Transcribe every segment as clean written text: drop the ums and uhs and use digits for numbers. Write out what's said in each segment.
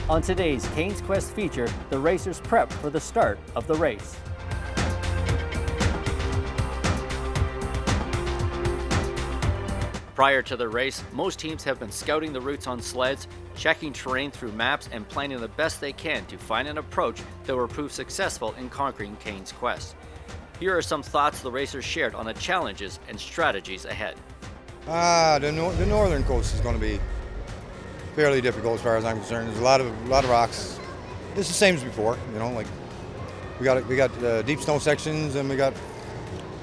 On today's Cain's Quest feature, the racers prep for the start of the race. Prior to the race, most teams have been scouting the routes on sleds, checking terrain through maps, and planning the best they can to find an approach that will prove successful in conquering Cain's Quest. Here are some thoughts the racers shared on the challenges and strategies ahead. The northern coast is going to be fairly difficult as far as I'm concerned. There's a lot of rocks. It's the same as before, you know. Like we got deep snow sections and we got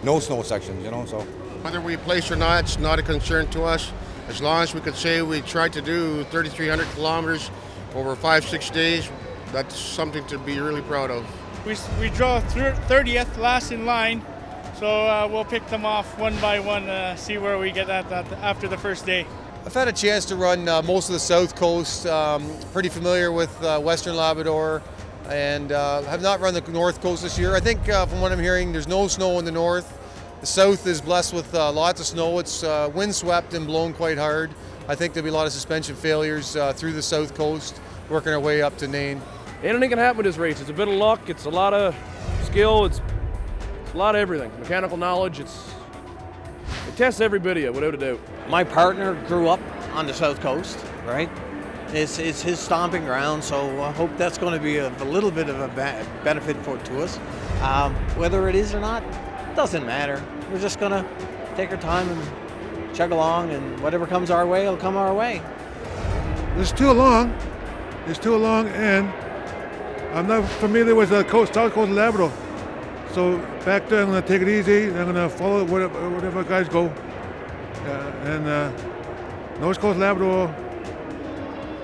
no snow sections, you know. So whether we place or not, it's not a concern to us. As long as we could say we tried to do 3,300 kilometers over 5-6 days, that's something to be really proud of. We draw 30th last in line, so we'll pick them off one by one, see where we get at after the first day. I've had a chance to run most of the south coast, pretty familiar with western Labrador, and have not run the north coast this year. I think from what I'm hearing, there's no snow in the north. The south is blessed with lots of snow. It's windswept and blown quite hard. I think there'll be a lot of suspension failures through the south coast, working our way up to Nain. Anything can happen with this race. It's a bit of luck, it's a lot of skill, it's a lot of everything. Mechanical knowledge, it tests every bit of you, without a doubt. My partner grew up on the south coast, right? It's his stomping ground, so I hope that's going to be a little bit of a benefit to us. Whether it is or not, doesn't matter. We're just going to take our time and chug along, and whatever comes our way will come our way. It's too long, and I'm not familiar with the south coast of Labrador. So back there, I'm going to take it easy. I'm going to follow whatever guys go. North Coast Labrador,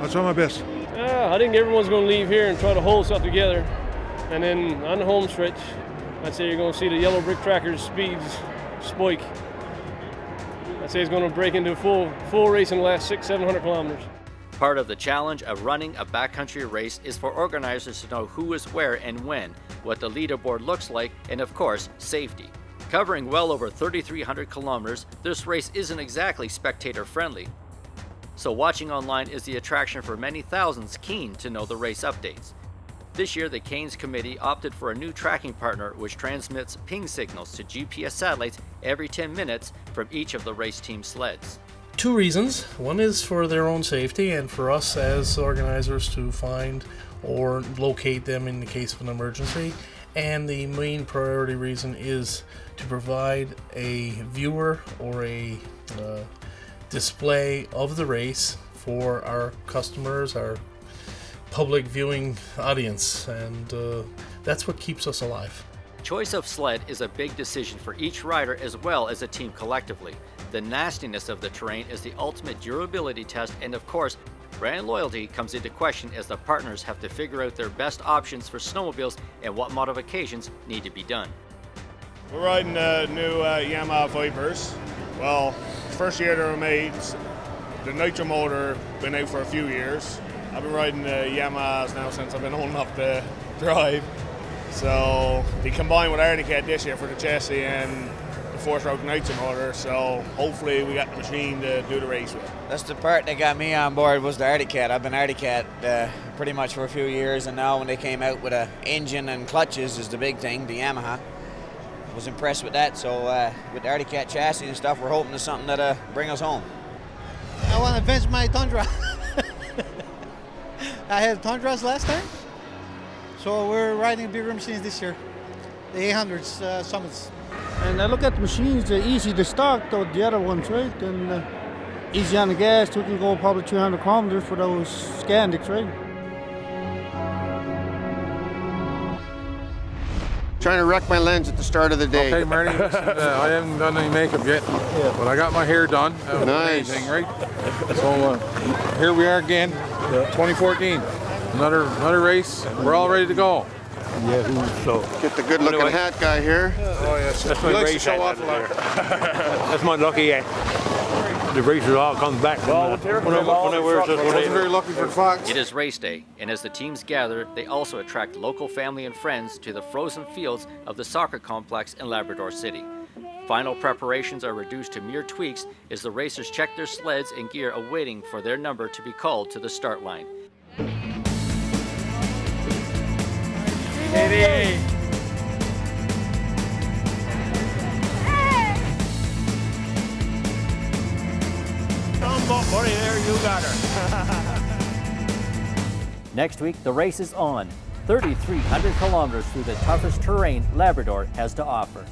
I'll try my best. I think everyone's going to leave here and try to hold stuff together. And then on the home stretch, I'd say you're going to see the yellow brick tracker's speeds spike. I'd say it's going to break into full race in the last 600-700 kilometers. Part of the challenge of running a backcountry race is for organizers to know who is where and when, what the leaderboard looks like, and of course, safety. Covering well over 3,300 kilometers, this race isn't exactly spectator-friendly. So watching online is the attraction for many thousands keen to know the race updates. This year, the Cain's Committee opted for a new tracking partner which transmits ping signals to GPS satellites every 10 minutes from each of the race team sleds. Two reasons. One is for their own safety and for us as organizers to find or locate them in the case of an emergency. And the main priority reason is to provide a viewer or a display of the race for our customers, our public viewing audience, and that's what keeps us alive. Choice of sled is a big decision for each rider as well as a team collectively. The nastiness of the terrain is the ultimate durability test, and of course, brand loyalty comes into question as the partners have to figure out their best options for snowmobiles and what modifications need to be done. We're riding new Yamaha Vipers. Well, first year they were made. The nitro motor been out for a few years. I've been riding the Yamahas now since I've been old enough to drive. So they combined with Arctic Cat this year for the chassis and the 4-stroke nitro motor. So hopefully we got the machine to do the race with. That's the part that got me on board was the Arctic Cat. I've been Arctic Cat pretty much for a few years, and now when they came out with a engine and clutches is the big thing, the Yamaha. I was impressed with that. So with the Arctic Cat chassis and stuff, we're hoping it's something that'll bring us home. I want to advance my Tundra. I had Tundras last time, so we're riding bigger machines this year, the 800s Summits. And I look at the machines, they're easy to stock, though the other ones, right? And easy on the gas, we can go probably 200 kilometers for those Scandics, right? Trying to wreck my lens at the start of the day. Okay, Marty, I haven't done any makeup yet, but I got my hair done. Nice. Amazing, right? So here we are again, 2014. Another race. We're all ready to go. Yeah, so get the good-looking hat guy here. Oh yes, that's my race hat. That's my lucky hat. The racers all come back. Well, I wasn't very lucky for Fox. It is race day, and as the teams gather, they also attract local family and friends to the frozen fields of the soccer complex in Labrador City. Final preparations are reduced to mere tweaks as the racers check their sleds and gear awaiting for their number to be called to the start line. 88. Buddy, there you got her. Next week, the race is on. 3,300 kilometers through the toughest terrain Labrador has to offer.